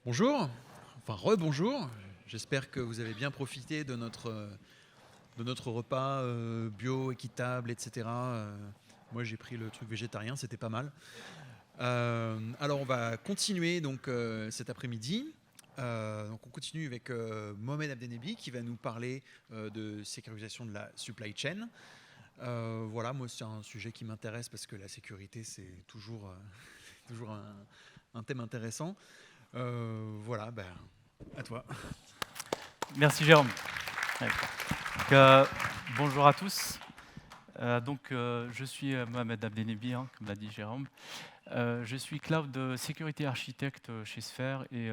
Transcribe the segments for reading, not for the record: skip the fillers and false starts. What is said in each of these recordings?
Bonjour, enfin rebonjour. J'espère que vous avez bien profité de notre repas bio, équitable, etc. Moi j'ai pris le truc végétarien, c'était pas mal. Alors on va continuer donc cet après-midi. Donc on continue avec Mohamed Abdenebi qui va nous parler de sécurisation de la supply chain. Voilà, moi c'est un sujet qui m'intéresse parce que la sécurité c'est toujours, toujours un thème intéressant. Voilà, ben, à toi. Merci Jérôme. Ouais. Donc, bonjour à tous. Je suis Mohamed Abdenebi, comme l'a dit Jérôme. Je suis Cloud Security Architect chez Sphere et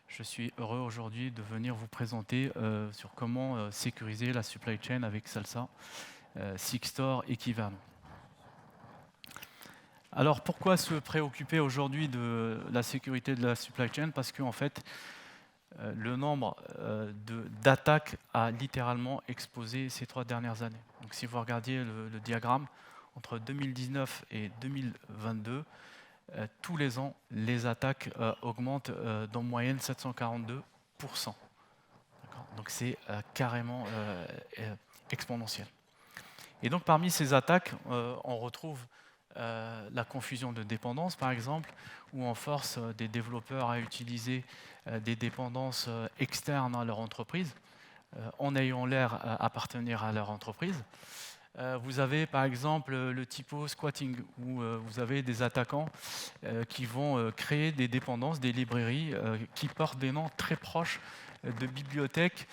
je suis heureux aujourd'hui de venir vous présenter sur comment sécuriser la supply chain avec Salsa, Sixtor et Kivano. Alors pourquoi se préoccuper aujourd'hui de la sécurité de la supply chain? Parce qu'en fait, le nombre d'attaques a littéralement explosé ces 3 dernières années. Donc si vous regardiez le diagramme, entre 2019 et 2022, tous les ans, les attaques augmentent d'en moyenne 742%. Donc c'est carrément exponentiel. Et donc parmi ces attaques, on retrouve la confusion de dépendances, par exemple, où on force des développeurs à utiliser des dépendances externes à leur entreprise, en ayant l'air appartenir à leur entreprise. Vous avez par exemple le typo squatting, où vous avez des attaquants qui vont créer des dépendances, des librairies qui portent des noms très proches de bibliothèques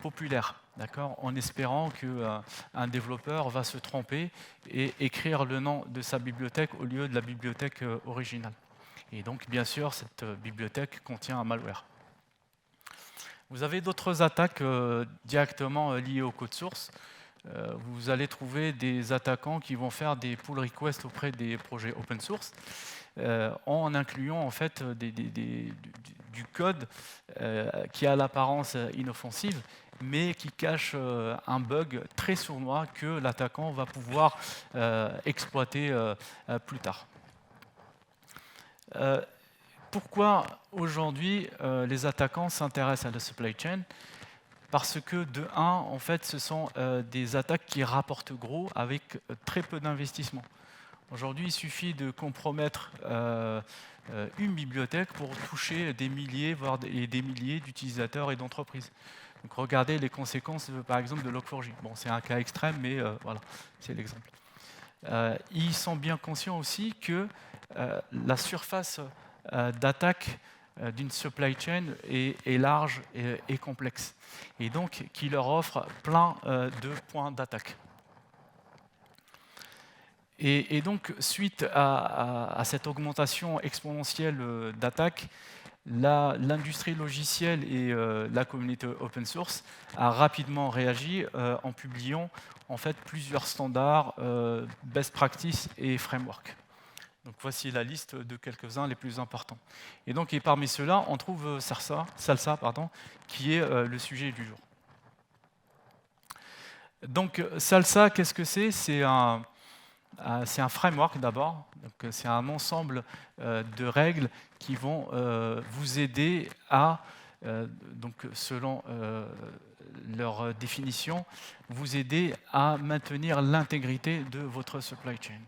populaires, en espérant qu'un développeur va se tromper et écrire le nom de sa bibliothèque au lieu de la bibliothèque originale. Et donc, bien sûr, cette bibliothèque contient un malware. Vous avez d'autres attaques directement liées au code source. Vous allez trouver des attaquants qui vont faire des pull requests auprès des projets open source en incluant en fait du code qui a l'apparence inoffensive, mais qui cache un bug très sournois que l'attaquant va pouvoir exploiter plus tard. Pourquoi aujourd'hui les attaquants s'intéressent à la supply chain? Parce que de 1, en fait, ce sont des attaques qui rapportent gros avec très peu d'investissement. Aujourd'hui, il suffit de compromettre une bibliothèque pour toucher des milliers, voire des milliers d'utilisateurs et d'entreprises. Donc regardez les conséquences, par exemple, de Log4j. Bon, c'est un cas extrême, mais voilà, c'est l'exemple. Ils sont bien conscients aussi que la surface d'attaque d'une supply chain est large et complexe, et donc qui leur offre plein de points d'attaque. Et donc, suite à cette augmentation exponentielle d'attaques, l'industrie logicielle et la communauté open source a rapidement réagi en publiant en fait plusieurs standards, best practices et frameworks. Donc voici la liste de quelques-uns les plus importants. Et donc, et parmi ceux-là, on trouve Salsa, qui est le sujet du jour. Donc Salsa, qu'est-ce que c'est? C'est un framework d'abord, c'est un ensemble de règles qui vont vous aider à, donc selon leur définition, vous aider à maintenir l'intégrité de votre supply chain.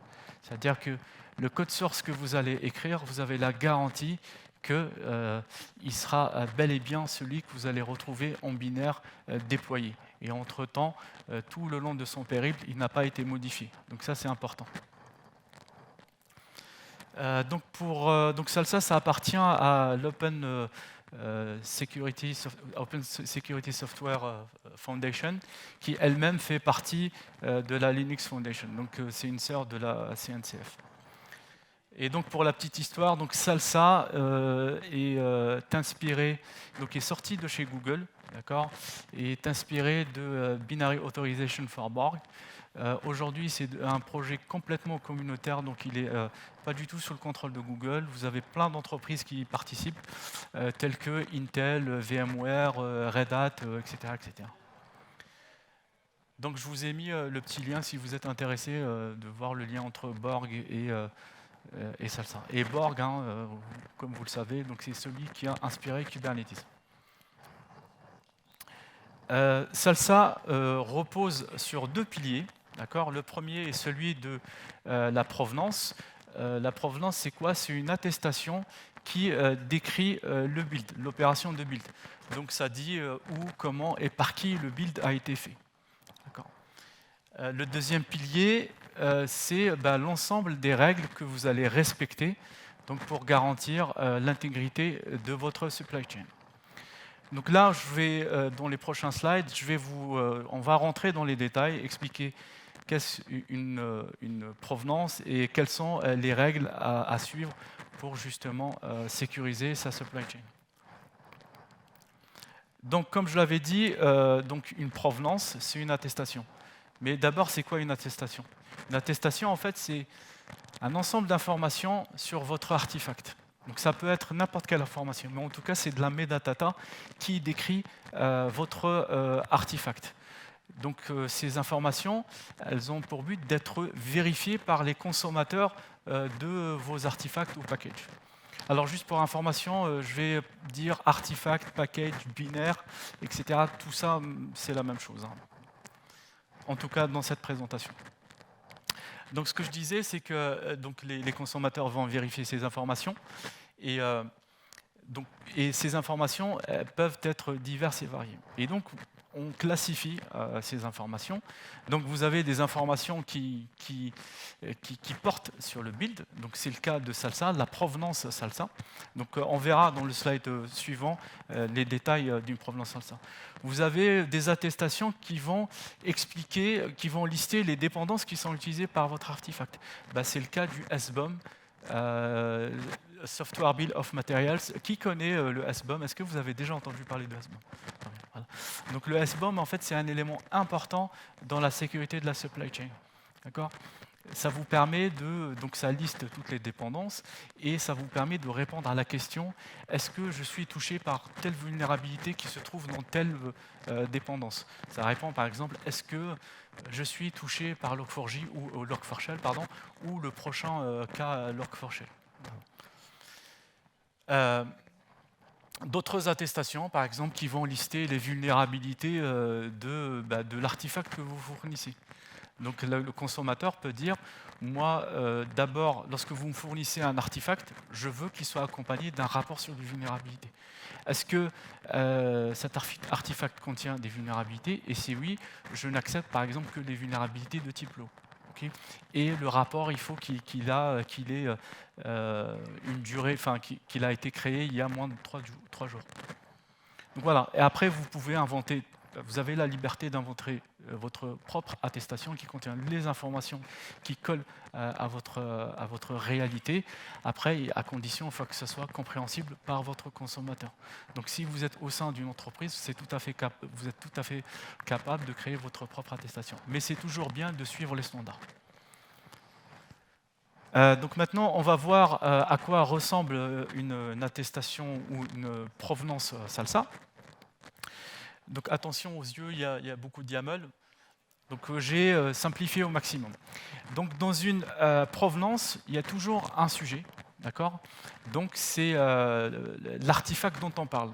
C'est-à-dire que le code source que vous allez écrire, vous avez la garantie qu'il sera bel et bien celui que vous allez retrouver en binaire déployé. Et entre-temps, tout le long de son périple, il n'a pas été modifié. Donc ça, c'est important. Donc Salsa, ça appartient à l'Open Security Software Foundation, qui elle-même fait partie de la Linux Foundation. Donc c'est une sœur de la CNCF. Et donc pour la petite histoire, donc Salsa est inspiré, donc est sorti de chez Google, et est inspiré de Binary Authorization for Borg. Aujourd'hui, c'est un projet complètement communautaire, donc il n'est pas du tout sous le contrôle de Google. Vous avez plein d'entreprises qui y participent, telles que Intel, VMware, Red Hat, etc., etc. Donc je vous ai mis le petit lien si vous êtes intéressé de voir le lien entre Borg et et Salsa. Et Borg, comme vous le savez, c'est celui qui a inspiré Kubernetes. Salsa repose sur 2 piliers. Le premier est celui de la provenance. La provenance, c'est quoi? C'est une attestation qui décrit le build, l'opération de build. Donc ça dit où, comment et par qui le build a été fait. Le deuxième pilier, c'est l'ensemble des règles que vous allez respecter pour garantir l'intégrité de votre supply chain. Donc là, dans les prochains slides, on va rentrer dans les détails, expliquer qu'est-ce une provenance et quelles sont les règles à suivre pour justement sécuriser sa supply chain. Donc, comme je l'avais dit, une provenance, c'est une attestation. Mais d'abord, c'est quoi une attestation? Une attestation, en fait, c'est un ensemble d'informations sur votre artefact. Donc ça peut être n'importe quelle information, mais en tout cas, c'est de la metadata qui décrit votre artefact. Donc ces informations, elles ont pour but d'être vérifiées par les consommateurs de vos artefacts ou packages. Alors juste pour information, je vais dire artefact, package, binaire, etc. Tout ça, c'est la même chose. En tout cas, dans cette présentation. Donc ce que je disais, c'est que les consommateurs vont vérifier ces informations. Et ces informations peuvent être diverses et variées. Et donc, on classifie ces informations. Donc, vous avez des informations qui portent sur le build. Donc, c'est le cas de Salsa, la provenance Salsa. Donc, on verra dans le slide suivant les détails d'une provenance Salsa. Vous avez des attestations qui vont expliquer, qui vont lister les dépendances qui sont utilisées par votre artefact. C'est le cas du SBOM. Software Bill of Materials. Qui connaît le SBOM? Est-ce que vous avez déjà entendu parler de SBOM? Voilà. Donc le SBOM, en fait, c'est un élément important dans la sécurité de la supply chain. D'accord? Ça vous permet donc ça liste toutes les dépendances et ça vous permet de répondre à la question: est-ce que je suis touché par telle vulnérabilité qui se trouve dans telle dépendance? Ça répond par exemple: est-ce que je suis touché par Log4j ou Log4Shell, ou le prochain cas Log4Shell. D'autres attestations, par exemple, qui vont lister les vulnérabilités de l'artefact que vous fournissez. Donc le consommateur peut dire: moi, d'abord, lorsque vous me fournissez un artefact, je veux qu'il soit accompagné d'un rapport sur les vulnérabilités. Est-ce que cet artefact contient des vulnérabilités? Et si oui, je n'accepte par exemple que les vulnérabilités de type low. Okay. Et le rapport, il faut qu'il ait une durée, qu'il a été créé il y a moins de 3 jours. Donc voilà. Et après, vous avez la liberté d'inventer votre propre attestation qui contient les informations qui collent à votre réalité. Après, à condition, il faut que ce soit compréhensible par votre consommateur. Donc si vous êtes au sein d'une entreprise, vous êtes tout à fait capable de créer votre propre attestation. Mais c'est toujours bien de suivre les standards. Donc maintenant, on va voir à quoi ressemble une attestation ou une provenance Salsa. Donc attention aux yeux, il y a beaucoup de YAML. Donc j'ai simplifié au maximum. Donc dans une provenance, il y a toujours un sujet, d'accord? Donc c'est l'artefact dont on parle,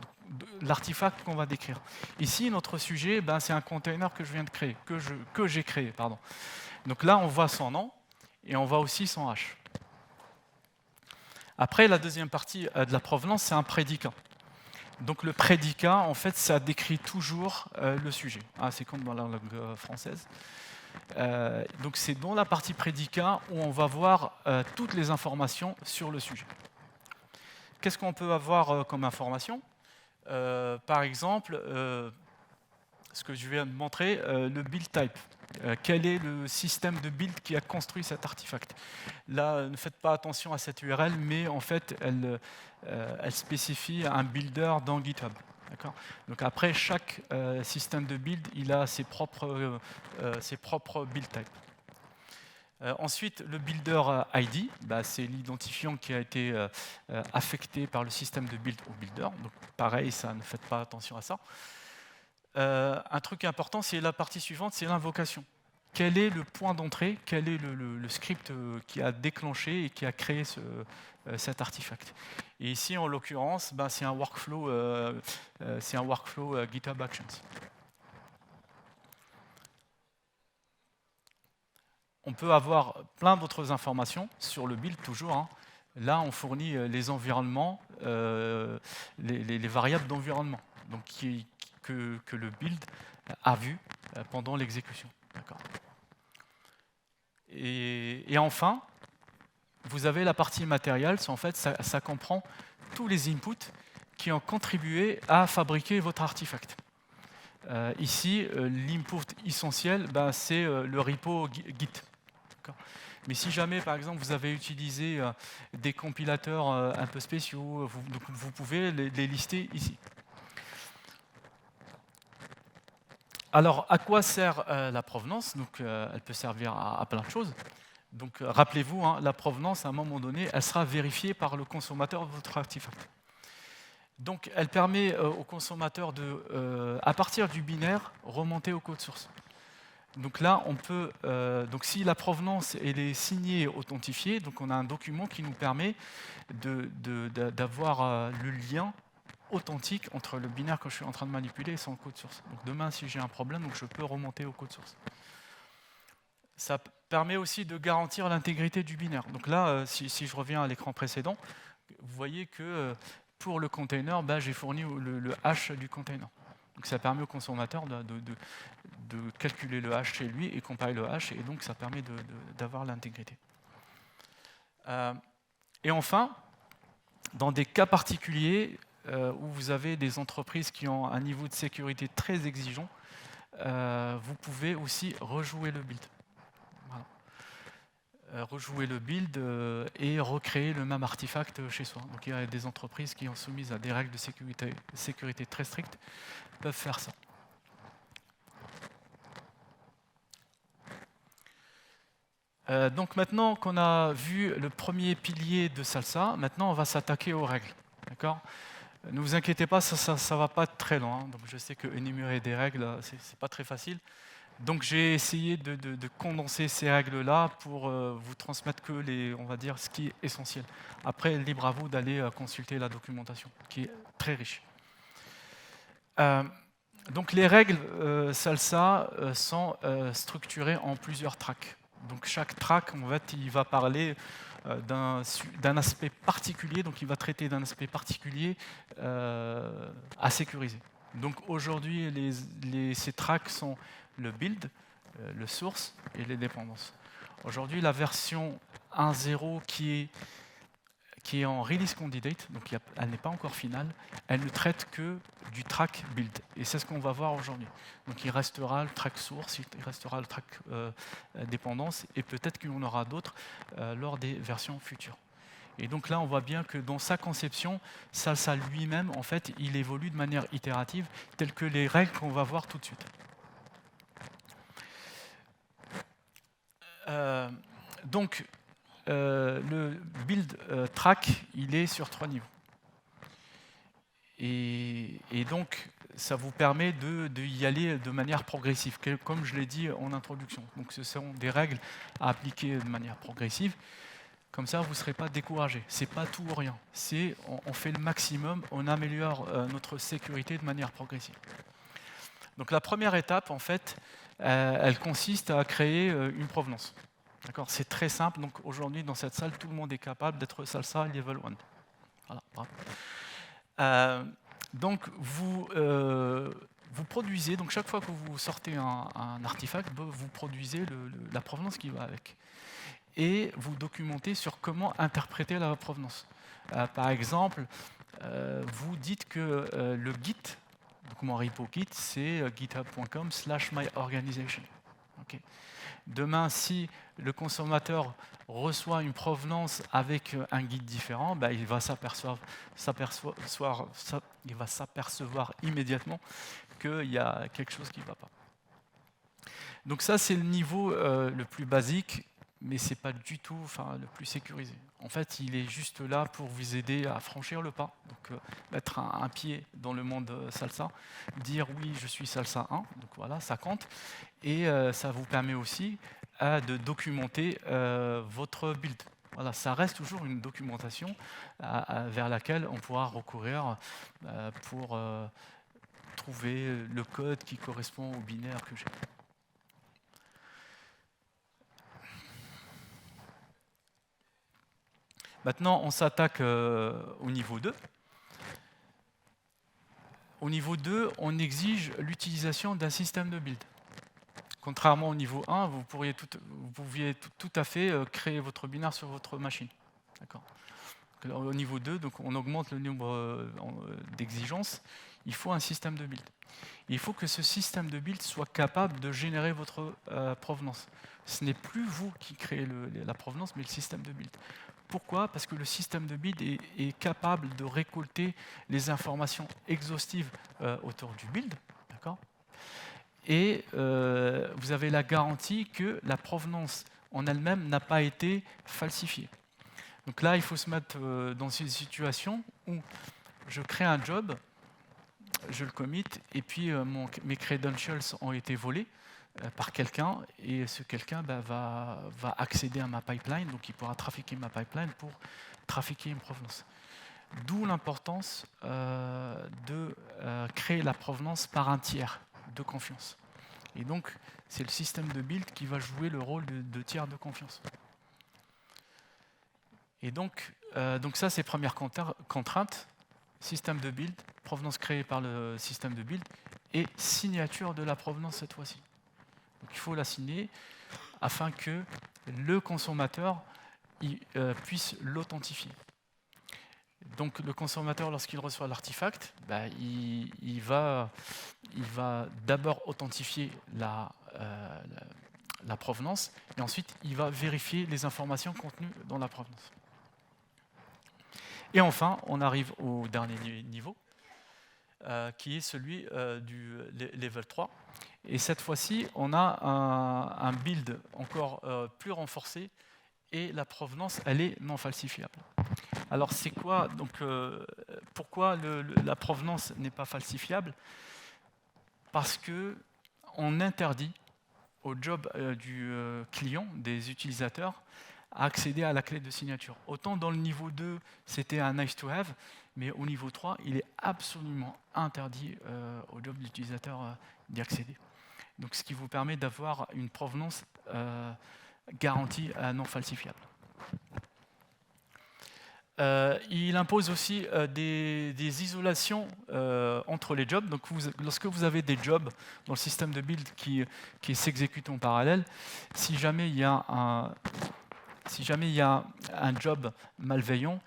l'artefact qu'on va décrire. Ici, notre sujet, c'est un container que je viens de créer, que j'ai créé, pardon. Donc là, on voit son nom et on voit aussi son hash. Après, la deuxième partie de la provenance, c'est un prédicat. Donc le prédicat, en fait, ça décrit toujours le sujet. C'est comme dans la langue française. Donc c'est dans la partie prédicat où on va voir toutes les informations sur le sujet. Qu'est-ce qu'on peut avoir comme information? Par exemple, ce que je viens de montrer, le build type. Quel est le système de build qui a construit cet artefact? Là, ne faites pas attention à cette URL, mais en fait, elle spécifie un builder dans GitHub. Donc après, chaque système de build, il a ses propres build types. Ensuite, le builder ID, c'est l'identifiant qui a été affecté par le système de build au builder. Donc pareil, ça, ne faites pas attention à ça. Un truc important, c'est la partie suivante, c'est l'invocation. quel est le point d'entrée, quel est le script qui a déclenché et qui a créé cet artefact. Et ici, en l'occurrence, c'est un workflow, GitHub Actions. On peut avoir plein d'autres informations sur le build, toujours. Hein. Là, on fournit les environnements, les variables d'environnement donc que le build a vu pendant l'exécution. Et enfin, vous avez la partie matérielle. En fait, ça comprend tous les inputs qui ont contribué à fabriquer votre artefact. Ici, l'input essentiel, c'est le repo Git. Mais si jamais, par exemple, vous avez utilisé des compilateurs un peu spéciaux, vous pouvez les lister ici. Alors, à quoi sert la provenance? Donc, elle peut servir à plein de choses. Donc, rappelez-vous, hein, la provenance, à un moment donné, elle sera vérifiée par le consommateur de votre artefact. Donc, elle permet au consommateur de, à partir du binaire, remonter au code source. Donc là, on peut, donc si la provenance elle est signée et authentifiée, donc on a un document qui nous permet d'avoir le lien authentique entre le binaire que je suis en train de manipuler et son code source. Donc demain, si j'ai un problème, donc je peux remonter au code source. Ça permet aussi de garantir l'intégrité du binaire. Donc là, si je reviens à l'écran précédent, vous voyez que pour le container, j'ai fourni le hash du container. Donc ça permet au consommateur de calculer le hash chez lui et comparer le hash, et donc ça permet d'avoir l'intégrité. Et enfin, dans des cas particuliers où vous avez des entreprises qui ont un niveau de sécurité très exigeant, vous pouvez aussi rejouer le build. Voilà. Rejouer le build et recréer le même artefact chez soi. Donc il y a des entreprises qui sont soumises à des règles de sécurité très strictes peuvent faire ça. Donc maintenant qu'on a vu le premier pilier de Salsa, maintenant on va s'attaquer aux règles. D'accord ? Ne vous inquiétez pas, ça ne va pas être très long. Hein. Donc je sais que énumérer des règles, c'est pas très facile. Donc j'ai essayé de condenser ces règles-là pour vous transmettre que on va dire, ce qui est essentiel. Après, libre à vous d'aller consulter la documentation, qui est très riche. Donc les règles Salsa sont structurées en plusieurs tracks. Donc chaque track, en fait, il va parler d'un aspect particulier, donc il va traiter d'un aspect particulier à sécuriser. Donc aujourd'hui, ces tracks sont le build, le source et les dépendances. Aujourd'hui, la version 1.0 qui est en release candidate, donc elle n'est pas encore finale, elle ne traite que du track build. Et c'est ce qu'on va voir aujourd'hui. Donc il restera le track source, il restera le track dépendance, et peut-être qu'il y en aura d'autres lors des versions futures. Et donc là, on voit bien que dans sa conception, Salsa lui-même, en fait, il évolue de manière itérative, telles que les règles qu'on va voir tout de suite. Donc, le build track, il est sur 3 niveaux. Et donc, ça vous permet d'y aller de manière progressive, comme je l'ai dit en introduction. Donc, ce sont des règles à appliquer de manière progressive. Comme ça, vous ne serez pas découragé. Ce n'est pas tout ou rien. On fait le maximum, on améliore notre sécurité de manière progressive. Donc, la première étape, en fait, elle consiste à créer une provenance. D'accord, c'est très simple. Donc aujourd'hui, dans cette salle, tout le monde est capable d'être Salsa Level 1. Voilà. Donc vous produisez, donc chaque fois que vous sortez un artefact, vous produisez la provenance qui va avec. Et vous documentez sur comment interpréter la provenance. Par exemple, vous dites que le Git, donc mon repo Git, c'est github.com/myorganization. Okay. Demain, si le consommateur reçoit une provenance avec un guide différent, il va s'apercevoir immédiatement qu'il y a quelque chose qui ne va pas. Donc ça, c'est le niveau le plus basique mais ce n'est pas du tout le plus sécurisé. En fait, il est juste là pour vous aider à franchir le pas, donc mettre un pied dans le monde Salsa, dire oui, je suis Salsa 1, donc voilà, ça compte, et ça vous permet aussi de documenter votre build. Voilà, ça reste toujours une documentation vers laquelle on pourra recourir pour trouver le code qui correspond au binaire que j'ai. Maintenant, on s'attaque au niveau 2. Au niveau 2, on exige l'utilisation d'un système de build. Contrairement au niveau 1, vous pouviez tout à fait créer votre binaire sur votre machine. D'accord. Au niveau 2, donc on augmente le nombre d'exigences. Il faut un système de build. Il faut que ce système de build soit capable de générer votre provenance. Ce n'est plus vous qui créez la provenance, mais le système de build. Pourquoi? Parce que le système de build est capable de récolter les informations exhaustives autour du build. D'accord. Et vous avez la garantie que la provenance en elle-même n'a pas été falsifiée. Donc là, il faut se mettre dans une situation où je crée un job, je le commit, et puis mes credentials ont été volés par quelqu'un, et ce quelqu'un va accéder à ma pipeline, donc il pourra trafiquer ma pipeline pour trafiquer une provenance. D'où l'importance de créer la provenance par un tiers de confiance. Et donc, c'est le système de build qui va jouer le rôle de tiers de confiance. Et donc ça, c'est première contrainte, système de build, provenance créée par le système de build, et signature de la provenance cette fois-ci. Donc il faut la signer afin que le consommateur puisse l'authentifier. Donc le consommateur, lorsqu'il reçoit l'artefact, il va d'abord authentifier la provenance, et ensuite il va vérifier les informations contenues dans la provenance. Et enfin, on arrive au dernier niveau, qui est celui du level 3. Et cette fois-ci, on a un build encore plus renforcé, et la provenance, elle est non falsifiable. Alors c'est quoi, donc pourquoi la provenance n'est pas falsifiable? Parce qu'on interdit au job du client, des utilisateurs, à accéder à la clé de signature. Autant dans le niveau 2, c'était un nice to have, mais au niveau 3, il est absolument interdit au job de l'utilisateur d'y accéder. Donc ce qui vous permet d'avoir une provenance garantie non falsifiable. Il impose aussi des isolations entre les jobs. Donc lorsque vous avez des jobs dans le système de build qui s'exécutent en parallèle, si jamais il y a un job malveillant,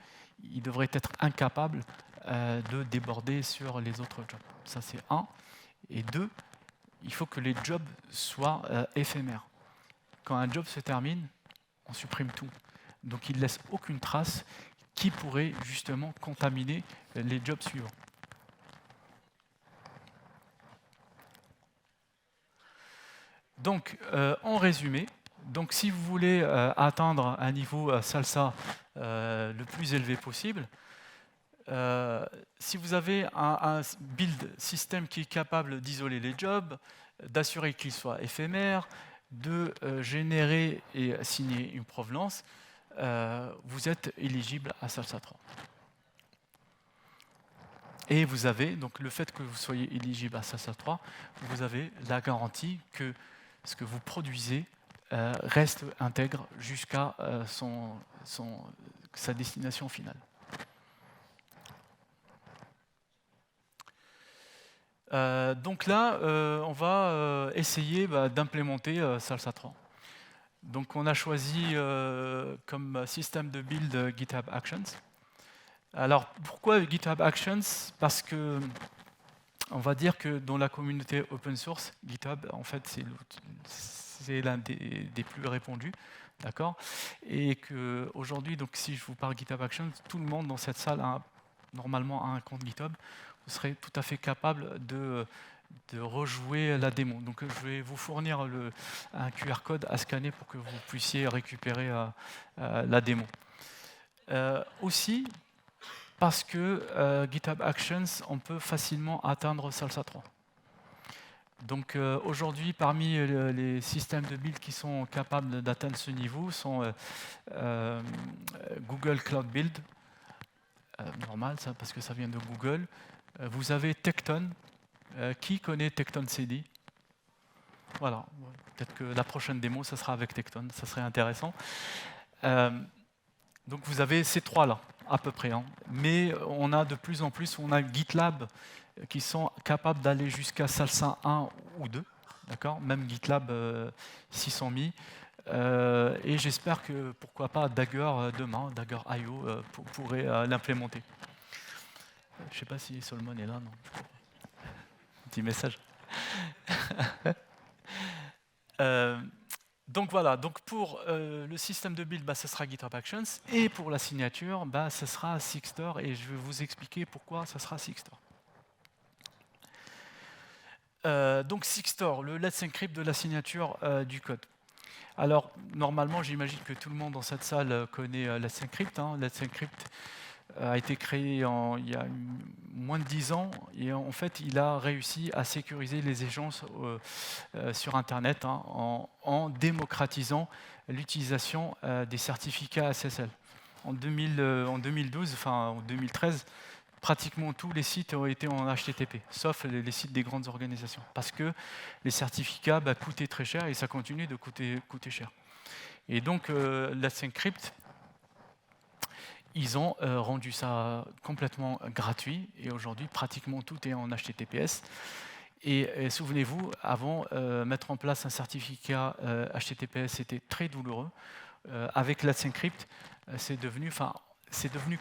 il devrait être incapable de déborder sur les autres jobs. Ça, c'est 1. Et 2, il faut que les jobs soient éphémères. Quand un job se termine, on supprime tout. Donc il ne laisse aucune trace qui pourrait justement contaminer les jobs suivants. Donc, en résumé, donc si vous voulez atteindre un niveau Salsa le plus élevé possible, si vous avez un build système qui est capable d'isoler les jobs, d'assurer qu'ils soient éphémères, de générer et signer une provenance, vous êtes éligible à Salsa 3. Et vous avez, donc le fait que vous soyez éligible à Salsa 3, vous avez la garantie que ce que vous produisez reste intègre jusqu'à sa destination finale. Donc là, on va essayer d'implémenter Salsa 3. Donc on a choisi comme système de build GitHub Actions. Alors pourquoi GitHub Actions? Parce que on va dire que dans la communauté open source, GitHub en fait c'est l'un des plus répandus, d'accord? Et que aujourd'hui, donc si je vous parle GitHub Actions, tout le monde dans cette salle a normalement un compte GitHub. Vous serez tout à fait capable de de rejouer la démo. Donc je vais vous fournir un QR code à scanner pour que vous puissiez récupérer la démo. Aussi, parce que GitHub Actions, on peut facilement atteindre Salsa 3. Donc aujourd'hui, parmi les systèmes de build qui sont capables d'atteindre ce niveau sont Google Cloud Build, normal ça parce que ça vient de Google. Vous avez Tekton. Qui connaît Tekton CD? Voilà, peut-être que la prochaine démo, ça sera avec Tekton, ça serait intéressant. Donc vous avez ces trois-là, à peu près. Hein. Mais on a de plus en plus, on a GitLab qui sont capables d'aller jusqu'à Salsa 1 ou 2, d'accord, même GitLab 600 000. Et j'espère que, pourquoi pas, Dagger demain, Dagger.io pourrait l'implémenter. Je ne sais pas si Solomon est là, non. Petit message. Donc voilà, donc pour le système de build, ce sera GitHub Actions, et pour la signature, ce sera Sigstore, et je vais vous expliquer pourquoi ce sera Sigstore. Donc Sigstore, le Let's Encrypt de la signature du code. Alors normalement, j'imagine que tout le monde dans cette salle connaît Let's Encrypt. Hein. Let's Encrypt a été créé il y a moins de 10 ans, et en fait il a réussi à sécuriser les échanges sur Internet en démocratisant l'utilisation des certificats SSL. En 2012, enfin en 2013, pratiquement tous les sites ont été en HTTP, sauf les sites des grandes organisations, parce que les certificats coûtaient très cher et ça continue de coûter cher. Et donc Let's Encrypt, ils ont rendu ça complètement gratuit, et aujourd'hui, pratiquement tout est en HTTPS. Et souvenez-vous, avant, mettre en place un certificat HTTPS, c'était très douloureux. Avec Let's Encrypt, c'est devenu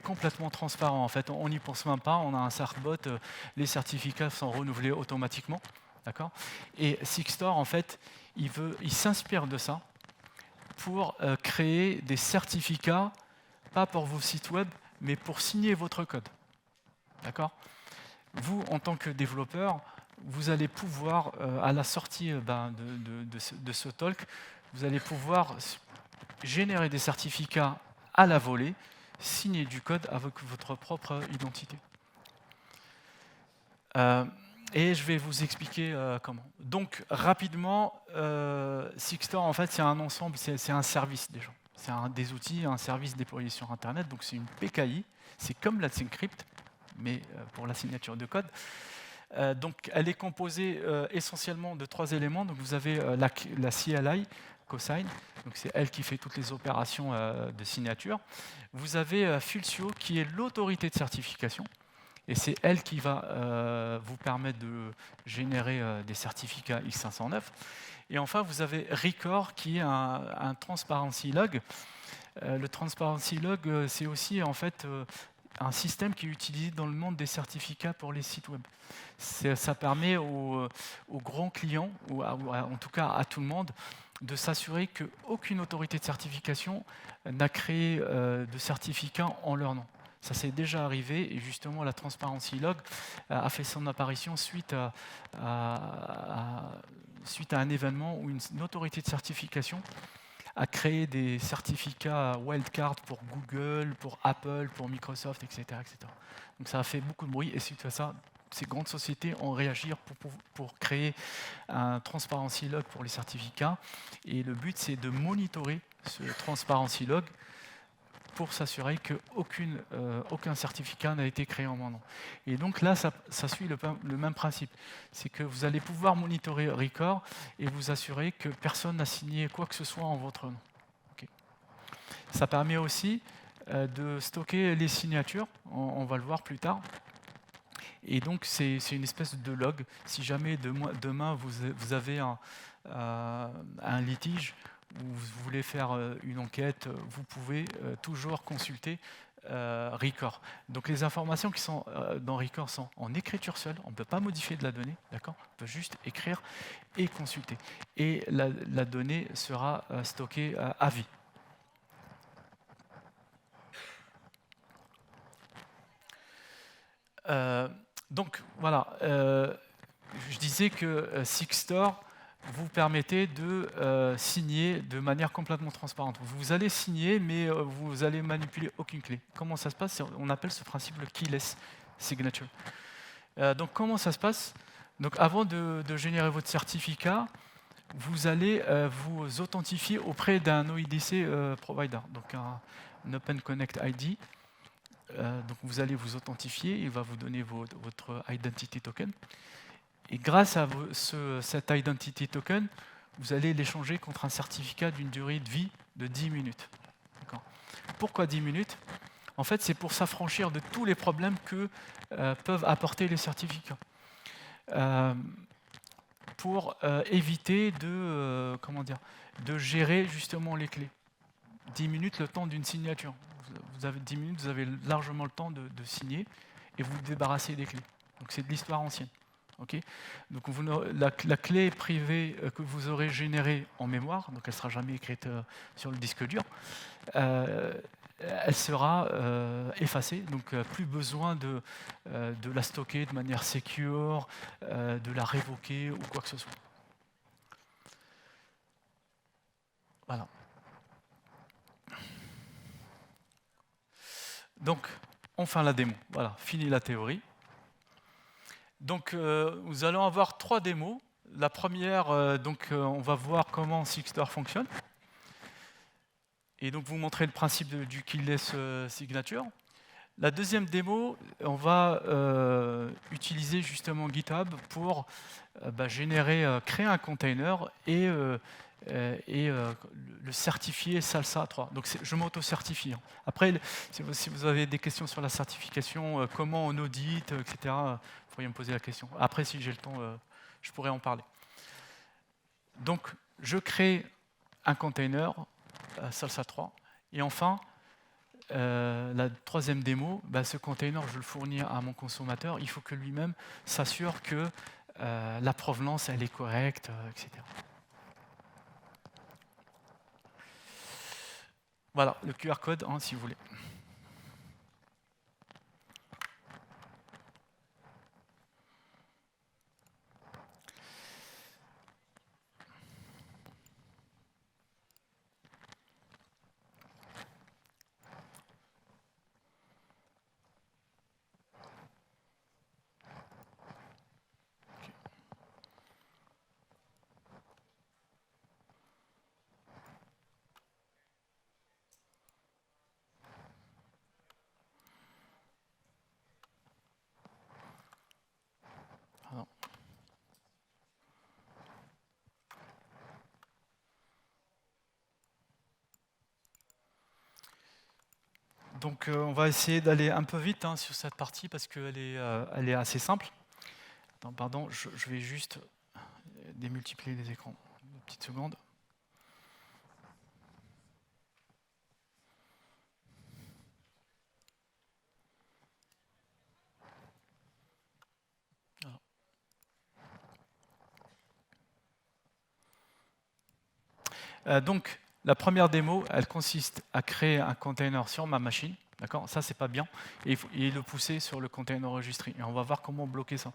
complètement transparent. En fait, on n'y pense même pas, on a un certbot, les certificats sont renouvelés automatiquement. D'accord ? Et Sigstore, en fait, il s'inspire de ça pour créer des certificats, pas pour vos sites web, mais pour signer votre code. D'accord ? Vous, en tant que développeur, vous allez pouvoir, à la sortie de ce talk, vous allez pouvoir générer des certificats à la volée, signer du code avec votre propre identité. Et je vais vous expliquer comment. Donc, rapidement, Sigstore, en fait, c'est un ensemble, c'est un service déjà. C'est des outils, un service déployé sur Internet, donc c'est une PKI, c'est comme Let's Encrypt, mais pour la signature de code. Donc elle est composée essentiellement de 3 éléments. Donc vous avez la CLI, cosign, donc c'est elle qui fait toutes les opérations de signature. Vous avez Fulcio qui est l'autorité de certification, et c'est elle qui va vous permettre de générer des certificats X509. Et enfin, vous avez Record qui est un transparency log. Le transparency log, c'est aussi en fait un système qui est utilisé dans le monde des certificats pour les sites web. Ça permet aux grands clients, ou en tout cas à tout le monde, de s'assurer qu'aucune autorité de certification n'a créé de certificat en leur nom. Ça s'est déjà arrivé, et justement la Transparency Log a fait son apparition suite à un événement où une autorité de certification a créé des certificats wildcard pour Google, pour Apple, pour Microsoft, etc., etc. Donc ça a fait beaucoup de bruit, et suite à ça, ces grandes sociétés ont réagi pour créer un Transparency Log pour les certificats. Et le but, c'est de monitorer ce Transparency Log pour s'assurer qu'aucun certificat n'a été créé en mon nom. Et donc là, ça suit le même principe. C'est que vous allez pouvoir monitorer Record et vous assurer que personne n'a signé quoi que ce soit en votre nom. Okay. Ça permet aussi de stocker les signatures, on va le voir plus tard. Et donc c'est une espèce de log. Si jamais demain vous avez un litige, ou vous voulez faire une enquête, vous pouvez toujours consulter Record. Donc les informations qui sont dans Record sont en écriture seule, on ne peut pas modifier de la donnée, d'accord ? On peut juste écrire et consulter. Et la donnée sera stockée à vie. Donc voilà, je disais que Sigstore vous permettez de signer de manière complètement transparente. Vous allez signer, mais vous allez manipuler aucune clé. Comment ça se passe? On appelle ce principe le keyless signature. Donc comment ça se passe? Donc avant de générer votre certificat, vous allez vous authentifier auprès d'un OIDC provider, donc un Open Connect ID. Donc vous allez vous authentifier, il va vous donner votre identity token. Et grâce à cet identity token, vous allez l'échanger contre un certificat d'une durée de vie de 10 minutes. Pourquoi 10 minutes? En fait, c'est pour s'affranchir de tous les problèmes que peuvent apporter les certificats. Pour éviter de gérer justement les clés. 10 minutes, le temps d'une signature. Vous avez 10 minutes, vous avez largement le temps de signer et vous débarrasser des clés. Donc c'est de l'histoire ancienne. Okay, donc la clé privée que vous aurez générée en mémoire, donc elle ne sera jamais écrite sur le disque dur, elle sera effacée, donc plus besoin de la stocker de manière secure, de la révoquer ou quoi que ce soit. Voilà. Donc, enfin la démo. Voilà, fini la théorie. Donc, nous allons avoir 3 démos. La première, on va voir comment Sigstore fonctionne. Et donc, vous montrer le principe du keyless signature. La deuxième démo, on va utiliser justement GitHub pour créer un container et le certifier Salsa 3. Donc je m'auto-certifie. Après, si vous avez des questions sur la certification, comment on audite, etc., vous pourriez me poser la question. Après, si j'ai le temps, je pourrais en parler. Donc, je crée un container Salsa 3. Et enfin, la troisième démo, ce container, je le fournis à mon consommateur. Il faut que lui-même s'assure que la provenance, elle est correcte, etc. Voilà, le QR code, si vous voulez. Donc on va essayer d'aller un peu vite sur cette partie parce qu'elle est assez simple. Attends, pardon, je vais juste démultiplier les écrans. Une petite seconde. Donc, la première démo, elle consiste à créer un container sur ma machine. D'accord, ça, c'est pas bien. Et le pousser sur le container registry. Et on va voir comment bloquer ça.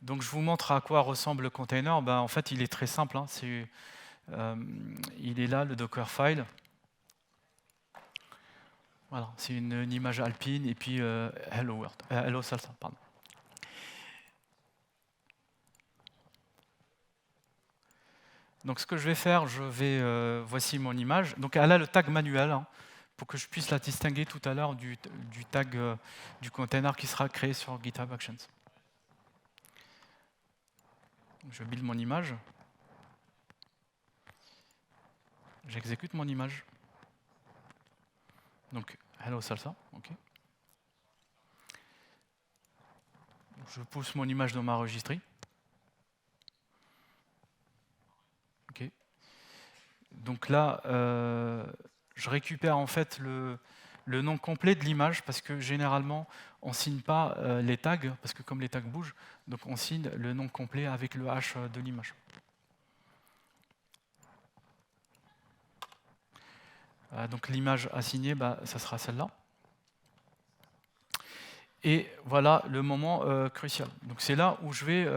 Donc, je vous montre à quoi ressemble le container. En fait, il est très simple. Il est là, le Dockerfile. Voilà, c'est une image alpine et puis Hello World, Hello Salsa, pardon. Donc ce que je vais faire, voici mon image. Donc elle a le tag manuel pour que je puisse la distinguer tout à l'heure du tag du container qui sera créé sur GitHub Actions. Donc, je build mon image. J'exécute mon image. Donc Hello Salsa, ok. Je pousse mon image dans ma registry. Ok. Donc là, je récupère en fait le nom complet de l'image parce que généralement, on ne signe pas les tags, parce que comme les tags bougent, donc on signe le nom complet avec le hash de l'image. Donc l'image assignée, ça sera celle-là. Et voilà le moment crucial. Donc c'est là où je vais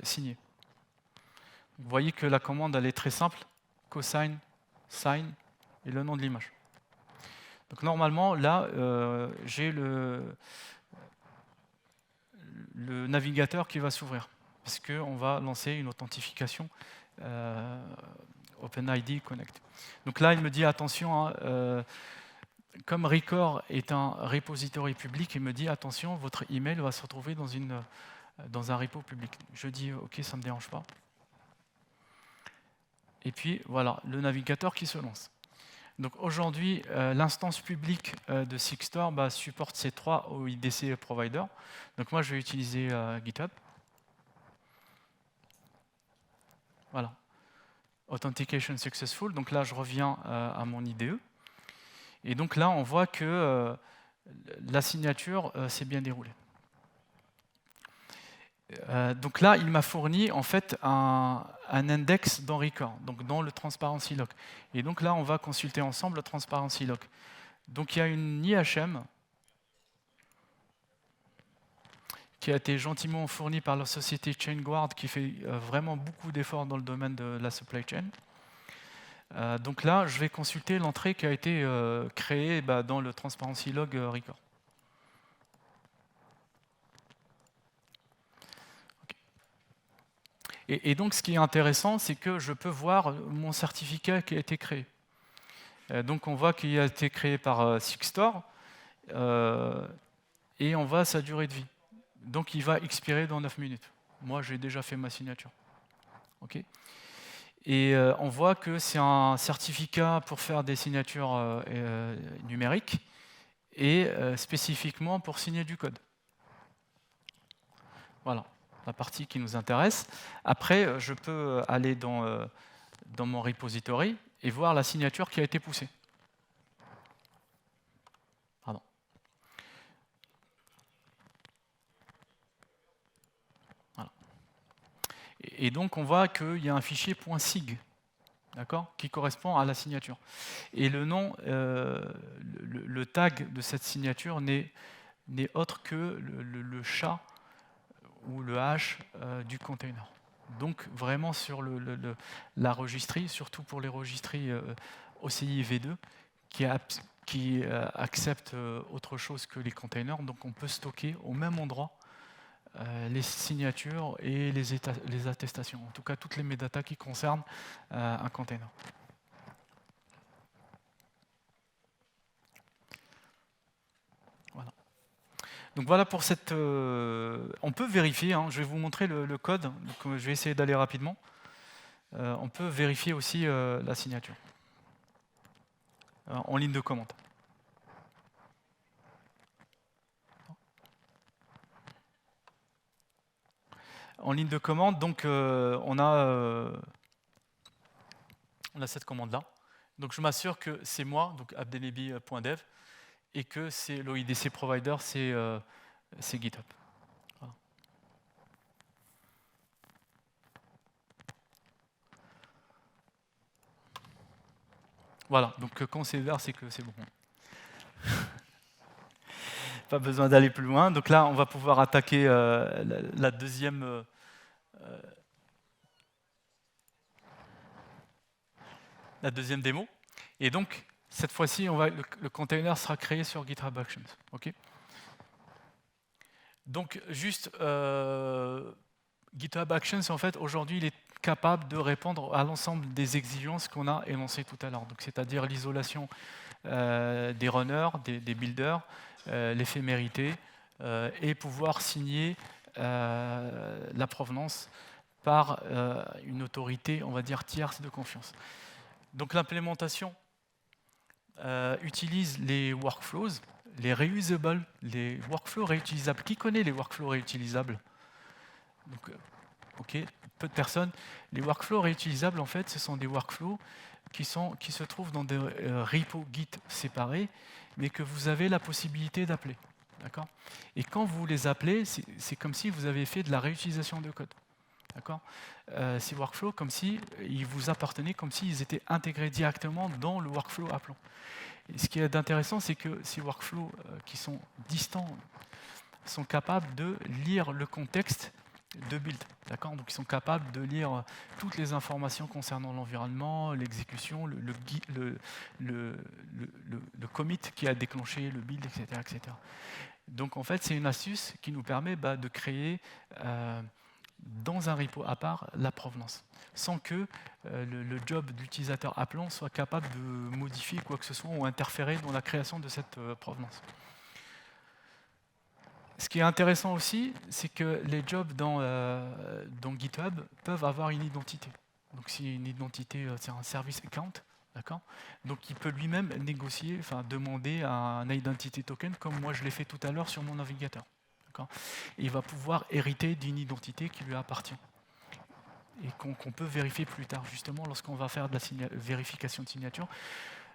signer. Vous voyez que la commande elle est très simple, cosine, sine et le nom de l'image. Donc normalement là j'ai le navigateur qui va s'ouvrir parce qu'on va lancer une authentification OpenID Connect. Donc là il me dit attention, hein, comme Record est un repository public, il me dit attention, votre email va se retrouver dans un repo public. Je dis ok, ça ne me dérange pas. Et puis voilà, le navigateur qui se lance. Donc aujourd'hui, l'instance publique de Sigstore supporte ces 3 OIDC providers. Donc moi, je vais utiliser GitHub. Voilà. Authentication successful. Donc là, je reviens à mon IDE. Et donc là, on voit que la signature s'est bien déroulée. Donc là, il m'a fourni en fait un index dans Record, donc dans le Transparency Lock. Et donc là, on va consulter ensemble le Transparency Lock. Donc il y a une IHM qui a été gentiment fournie par la société ChainGuard qui fait vraiment beaucoup d'efforts dans le domaine de la supply chain. Donc là, je vais consulter l'entrée qui a été créée dans le Transparency Log Record. Et donc, ce qui est intéressant, c'est que je peux voir mon certificat qui a été créé. Donc, on voit qu'il a été créé par Sigstore et on voit sa durée de vie. Donc, il va expirer dans 9 minutes. Moi, j'ai déjà fait ma signature. Okay. Et on voit que c'est un certificat pour faire des signatures numériques et spécifiquement pour signer du code. Voilà la partie qui nous intéresse. Après, je peux aller dans mon repository et voir la signature qui a été poussée. Pardon. Voilà. Et donc, on voit qu'il y a un fichier .sig, d'accord, qui correspond à la signature. Et le nom, le tag de cette signature n'est autre que le chat ou le hash du container. Donc vraiment sur la registrie, surtout pour les registries OCI V2, qui acceptent autre chose que les containers, donc on peut stocker au même endroit les signatures et les attestations, en tout cas toutes les médatas qui concernent un container. Voilà. Donc voilà pour cette... on peut vérifier, hein, je vais vous montrer le code, donc je vais essayer d'aller rapidement. On peut vérifier aussi la signature en ligne de commande. En ligne de commande, donc on a cette commande-là. Donc je m'assure que c'est moi, donc abdelnebi.dev, et que c'est l'OIDC provider, c'est GitHub. Voilà. Voilà, donc quand c'est vert, c'est que c'est bon. Pas besoin d'aller plus loin. Donc là, on va pouvoir attaquer la deuxième démo. Et donc, cette fois-ci, le container sera créé sur GitHub Actions. Okay. Donc, juste, GitHub Actions, en fait, aujourd'hui, il est capable de répondre à l'ensemble des exigences qu'on a énoncées tout à l'heure. Donc, c'est-à-dire l'isolation des runners, des builders, l'éphémérité, et pouvoir signer la provenance par une autorité, on va dire, tierce de confiance. Donc, l'implémentation utilise les workflows, les reusables, les workflows réutilisables. Qui connaît les workflows réutilisables? Donc, ok, peu de personnes. Les workflows réutilisables, en fait, ce sont des workflows qui se trouvent dans des repos Git séparés, mais que vous avez la possibilité d'appeler. D'accord? Et quand vous les appelez, c'est comme si vous avez fait de la réutilisation de code. D'accord? Ces workflows, comme si ils vous appartenaient, comme s'ils étaient intégrés directement dans le workflow appelant. Et ce qui est intéressant, c'est que ces workflows qui sont distants sont capables de lire le contexte de build. D'accord ? Donc ils sont capables de lire toutes les informations concernant l'environnement, l'exécution, le commit qui a déclenché le build, etc. etc. Donc en fait, c'est une astuce qui nous permet de créer dans un repo à part la provenance, sans que le job d'utilisateur appelant soit capable de modifier quoi que ce soit ou interférer dans la création de cette provenance. Ce qui est intéressant aussi, c'est que les jobs dans GitHub peuvent avoir une identité. Donc c'est une identité, c'est un service account, d'accord ? Donc il peut lui-même négocier, enfin demander un identity token, comme moi je l'ai fait tout à l'heure sur mon navigateur. D'accord ? Et il va pouvoir hériter d'une identité qui lui appartient et qu'on peut vérifier plus tard, justement, lorsqu'on va faire de la vérification de signature.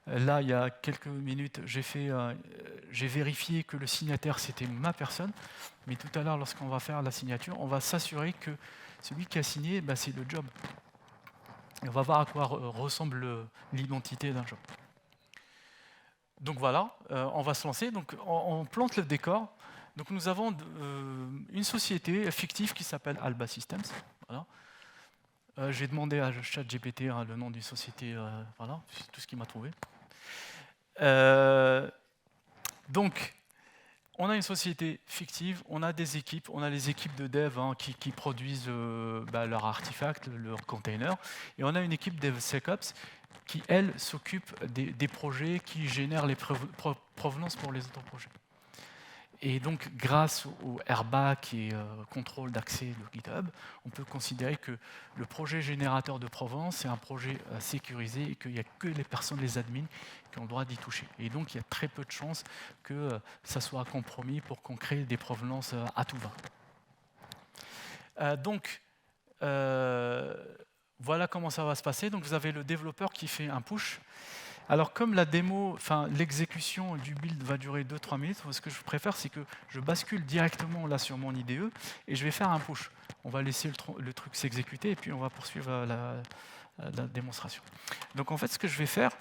Là, il y a quelques minutes, j'ai vérifié que le signataire, c'était ma personne. Mais tout à l'heure, lorsqu'on va faire la signature, on va s'assurer que celui qui a signé, c'est le job. Et on va voir à quoi ressemble l'identité d'un job. Donc voilà, on va se lancer. Donc, on plante le décor. Donc nous avons une société fictive qui s'appelle Alba Systems. Voilà. J'ai demandé à ChatGPT le nom d'une société, voilà, c'est tout ce qu'il m'a trouvé. Donc, on a une société fictive, on a des équipes, on a les équipes de dev qui produisent leurs artefacts, leurs containers, et on a une équipe DevSecOps qui, elle, s'occupe des projets qui génèrent les provenances pour les autres projets. Et donc, grâce au RBAC qui contrôle d'accès de GitHub, on peut considérer que le projet générateur de provenance est un projet sécurisé et qu'il n'y a que les personnes, les admins, qui ont le droit d'y toucher. Et donc, il y a très peu de chances que ça soit compromis pour qu'on crée des provenances à tout va. Voilà comment ça va se passer. Donc, vous avez le développeur qui fait un push. Alors comme la démo, l'exécution du build va durer 2-3 minutes, ce que je préfère, c'est que je bascule directement là sur mon IDE et je vais faire un push. On va laisser le truc s'exécuter et puis on va poursuivre la démonstration. Donc en fait, ce que je vais faire,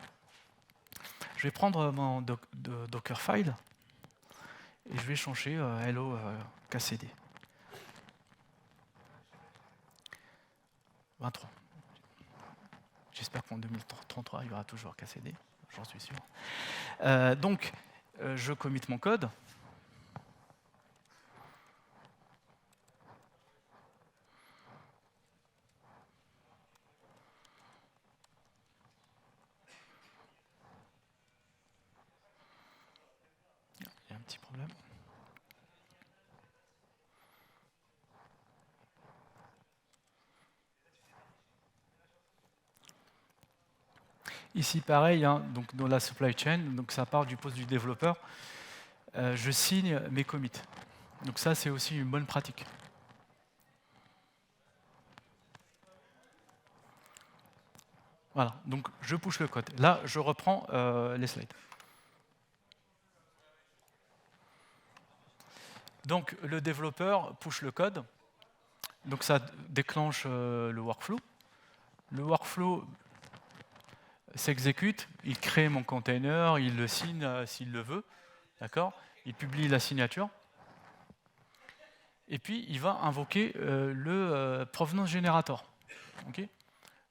je vais prendre mon Dockerfile et je vais changer hello KCD. 23. J'espère qu'en 2033, il y aura toujours KCD, j'en suis sûr. Donc, je commit mon code. Il y a un petit problème. Ici, pareil, donc dans la supply chain, donc ça part du poste du développeur. Je signe mes commits. Donc ça, c'est aussi une bonne pratique. Voilà, donc je push le code. Là, je reprends les slides. Donc le développeur push le code. Donc ça déclenche le workflow. Le workflow s'exécute, il crée mon container, il le signe s'il le veut, d'accord ? Il publie la signature. Et puis, il va invoquer le provenance generator. Okay ?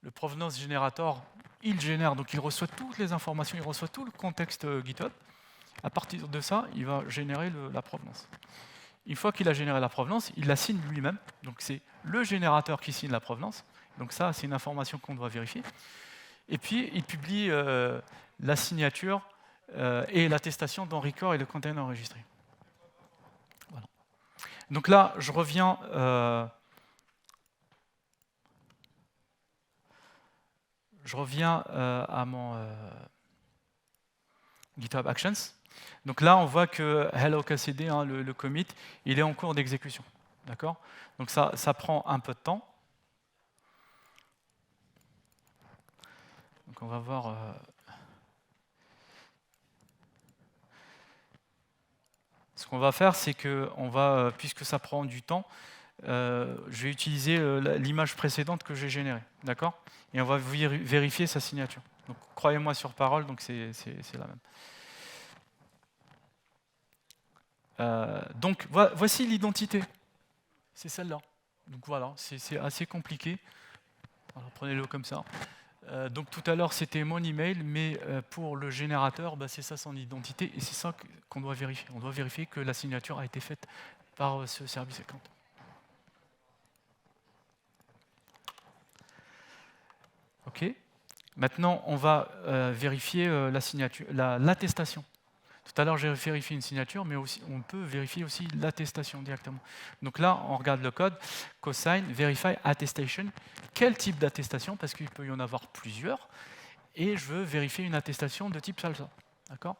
Le provenance generator, il génère, donc il reçoit toutes les informations, il reçoit tout le contexte GitHub. À partir de ça, il va générer la provenance. Une fois qu'il a généré la provenance, il la signe lui-même. Donc c'est le générateur qui signe la provenance. Donc ça, c'est une information qu'on doit vérifier. Et puis, il publie la signature et l'attestation dans Record et le container enregistré. Voilà. Donc là, je reviens à mon GitHub Actions. Donc là, on voit que Hello KCD, le commit, il est en cours d'exécution. D'accord ? Donc ça prend un peu de temps. Donc on va voir. Ce qu'on va faire, c'est que puisque ça prend du temps, je vais utiliser l'image précédente que j'ai générée, d'accord ? Et on va vérifier sa signature. Donc croyez-moi sur parole, donc c'est la même. Donc voici l'identité. C'est celle-là. Donc voilà, c'est assez compliqué. Alors prenez-le comme ça. Donc tout à l'heure c'était mon email, mais pour le générateur, c'est ça son identité et c'est ça qu'on doit vérifier. On doit vérifier que la signature a été faite par ce service account. Ok. Maintenant on va vérifier la signature, l'attestation. Tout à l'heure, j'ai vérifié une signature, mais aussi, on peut vérifier aussi l'attestation directement. Donc là, on regarde le code, cosign, verify, attestation. Quel type d'attestation? Parce qu'il peut y en avoir plusieurs. Et je veux vérifier une attestation de type salsa. D'accord?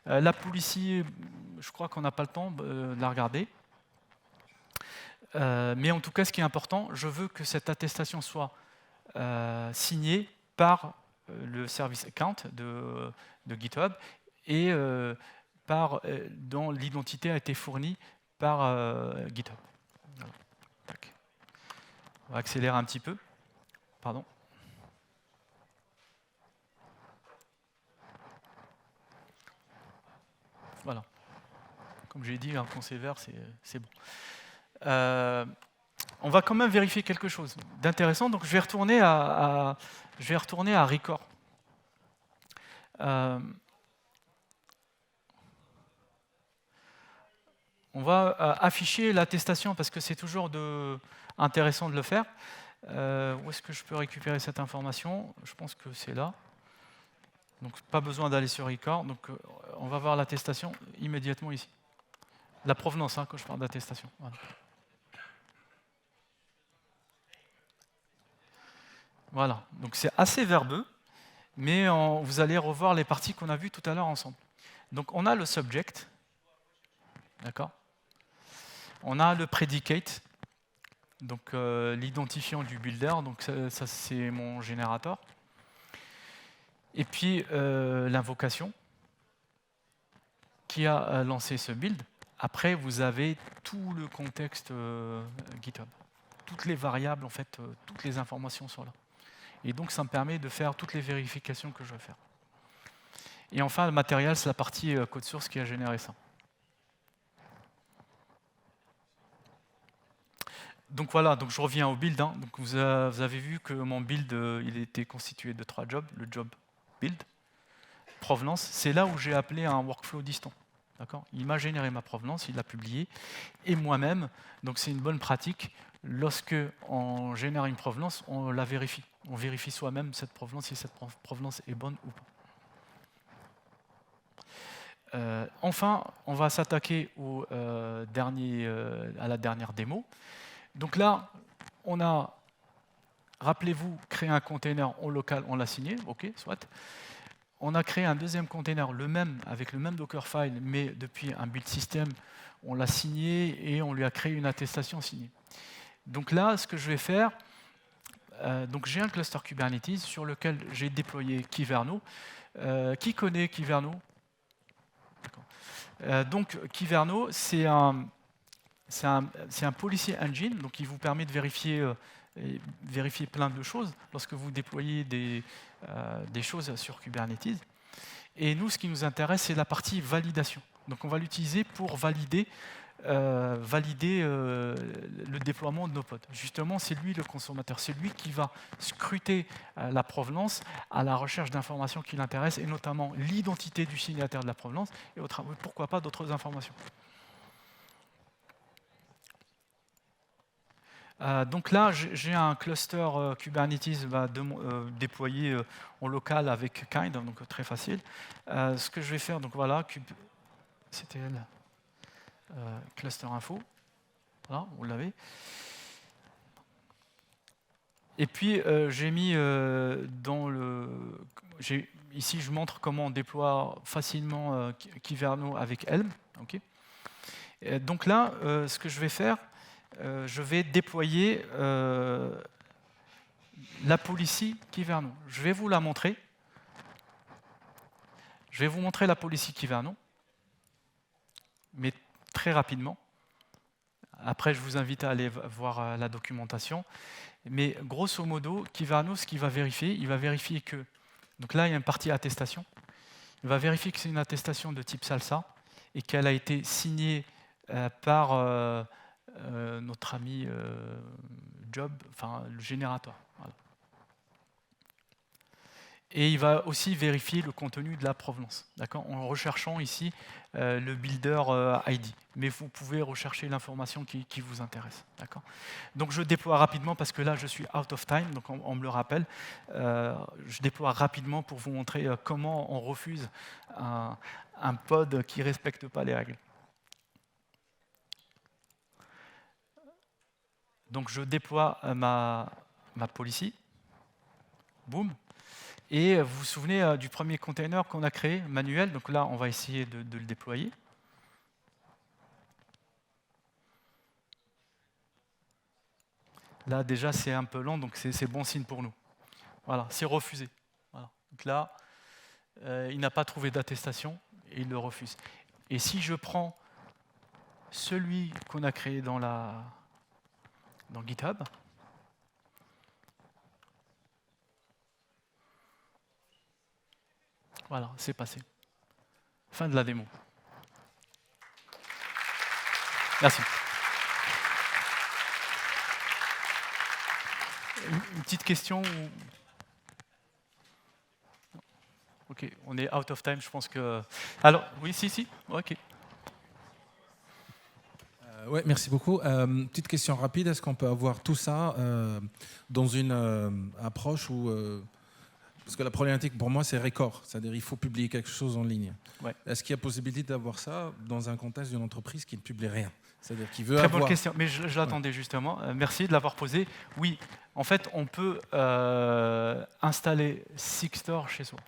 La policy, je crois qu'on n'a pas le temps de la regarder. Mais en tout cas, ce qui est important, je veux que cette attestation soit signée par le service account de GitHub et dont l'identité a été fournie par GitHub. Voilà. Tac. On va accélérer un petit peu. Pardon. Voilà. Comme j'ai dit, quand c'est vert, c'est bon. On va quand même vérifier quelque chose d'intéressant. Donc je vais retourner à Record. On va afficher l'attestation parce que c'est toujours intéressant de le faire. Où est-ce que je peux récupérer cette information? Je pense que c'est là. Donc pas besoin d'aller sur Record. Donc on va voir l'attestation immédiatement ici. La provenance, quand je parle d'attestation. Voilà. Voilà. Donc c'est assez verbeux, mais vous allez revoir les parties qu'on a vues tout à l'heure ensemble. Donc on a le subject, d'accord? On a le predicate, donc l'identifiant du builder, donc ça c'est mon générateur. Et puis l'invocation qui a lancé ce build. Après, vous avez tout le contexte GitHub. Toutes les variables, en fait, toutes les informations sont là. Et donc, ça me permet de faire toutes les vérifications que je veux faire. Et enfin, le matériel, c'est la partie code source qui a généré ça. Donc voilà, donc je reviens au build. Donc vous avez vu que mon build, il était constitué de 3 jobs. Le job build, provenance, c'est là où j'ai appelé un workflow distant. Il m'a généré ma provenance, il l'a publié, et moi-même, donc c'est une bonne pratique, lorsque on génère une provenance, on la vérifie. On vérifie soi-même cette provenance, si cette provenance est bonne ou pas. Enfin, on va s'attaquer à la dernière démo. Donc là, on a, rappelez-vous, créé un container en local, on l'a signé, ok, soit. On a créé un deuxième container, avec le même Dockerfile, mais depuis un build system, on l'a signé et on lui a créé une attestation signée. Donc là, ce que je vais faire, donc j'ai un cluster Kubernetes sur lequel j'ai déployé Kyverno. Qui connaît Kyverno? Donc Kyverno, c'est un policy engine, donc il vous permet de vérifier plein de choses lorsque vous déployez des choses sur Kubernetes. Et nous, ce qui nous intéresse, c'est la partie validation. Donc on va l'utiliser pour valider le déploiement de nos pods. Justement, c'est lui le consommateur, c'est lui qui va scruter la provenance à la recherche d'informations qui l'intéressent, et notamment l'identité du signataire de la provenance, et pourquoi pas d'autres informations. Donc là, j'ai un cluster Kubernetes déployé en local avec Kind, donc très facile. Ce que je vais faire, donc voilà, CTL cluster info, voilà, vous l'avez. Et puis j'ai mis ici, je montre comment on déploie facilement Kyverno avec Helm. Okay. Donc là, ce que je vais faire, je vais déployer la policy Kyverno. Je vais vous la montrer. Je vais vous montrer la policy Kyverno, mais très rapidement. Après, je vous invite à aller voir la documentation. Mais grosso modo, Kyverno, ce qu'il va vérifier, il va vérifier que... Donc là, il y a une partie attestation. Il va vérifier que c'est une attestation de type salsa et qu'elle a été signée par notre ami Job, enfin le générateur. Voilà. Et il va aussi vérifier le contenu de la provenance, d'accord, en recherchant ici le builder ID. Mais vous pouvez rechercher l'information qui vous intéresse. D'accord. Donc je déploie rapidement, parce que là je suis out of time, donc on me le rappelle. Je déploie rapidement pour vous montrer comment on refuse un pod qui ne respecte pas les règles. Donc je déploie ma policy. Boum. Et vous vous souvenez du premier container qu'on a créé, manuel. Donc là, on va essayer de le déployer. Là, déjà, c'est un peu lent, donc c'est bon signe pour nous. Voilà, c'est refusé. Voilà. Donc là, il n'a pas trouvé d'attestation et il le refuse. Et si je prends celui qu'on a créé dans GitHub, voilà, c'est passé. Fin de la démo. Merci. Une petite question ou... Ok, on est out of time, je pense que... Alors, oui, si, ok. Ouais, merci beaucoup. Petite question rapide, est-ce qu'on peut avoir tout ça dans une approche où... parce que la problématique pour moi, c'est record, c'est-à-dire il faut publier quelque chose en ligne. Ouais. Est-ce qu'il y a possibilité d'avoir ça dans un contexte d'une entreprise qui ne publie rien? C'est-à-dire qui veut Très avoir... bonne question, mais je l'attendais justement. Merci de l'avoir posée. Oui, en fait, on peut installer Sigstore chez soi.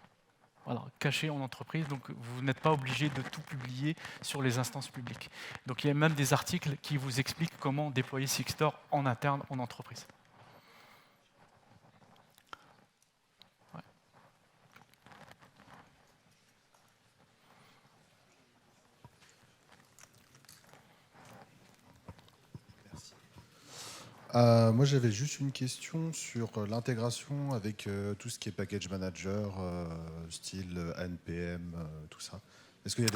Voilà, caché en entreprise, donc vous n'êtes pas obligé de tout publier sur les instances publiques. Donc il y a même des articles qui vous expliquent comment déployer Sigstore en interne en entreprise. Ouais. Moi, j'avais juste une question sur l'intégration avec tout ce qui est package manager, style NPM, tout ça. Est-ce qu'il y a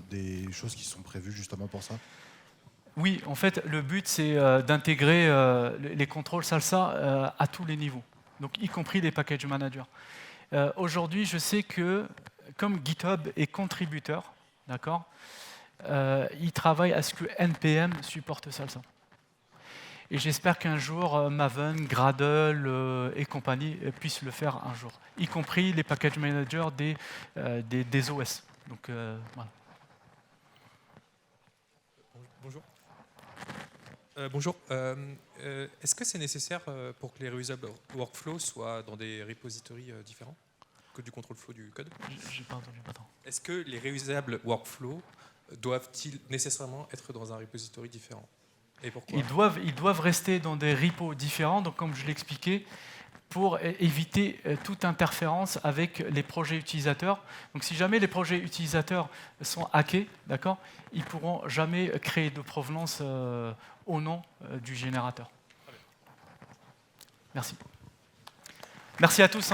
des choses qui sont prévues justement pour ça? Oui, en fait, le but, c'est d'intégrer les contrôles Salsa à tous les niveaux, donc y compris les package managers. Aujourd'hui, je sais que, comme GitHub est contributeur, d'accord, il travaille à ce que NPM supporte Salsa. Et j'espère qu'un jour, Maven, Gradle et compagnie puissent le faire un jour, y compris les package managers des OS. Donc, voilà. Bonjour. Bonjour. Est-ce que c'est nécessaire pour que les reusable workflows soient dans des repositories différents que du control flow du code? J'ai pas entendu, pardon. Est-ce que les reusable workflows doivent-ils nécessairement être dans un repository différent? Et pourquoi? Ils doivent rester dans des repos différents, donc comme je l'expliquais, pour éviter toute interférence avec les projets utilisateurs. Donc si jamais les projets utilisateurs sont hackés, d'accord, ils ne pourront jamais créer de provenance au nom du générateur. Merci. Merci à tous.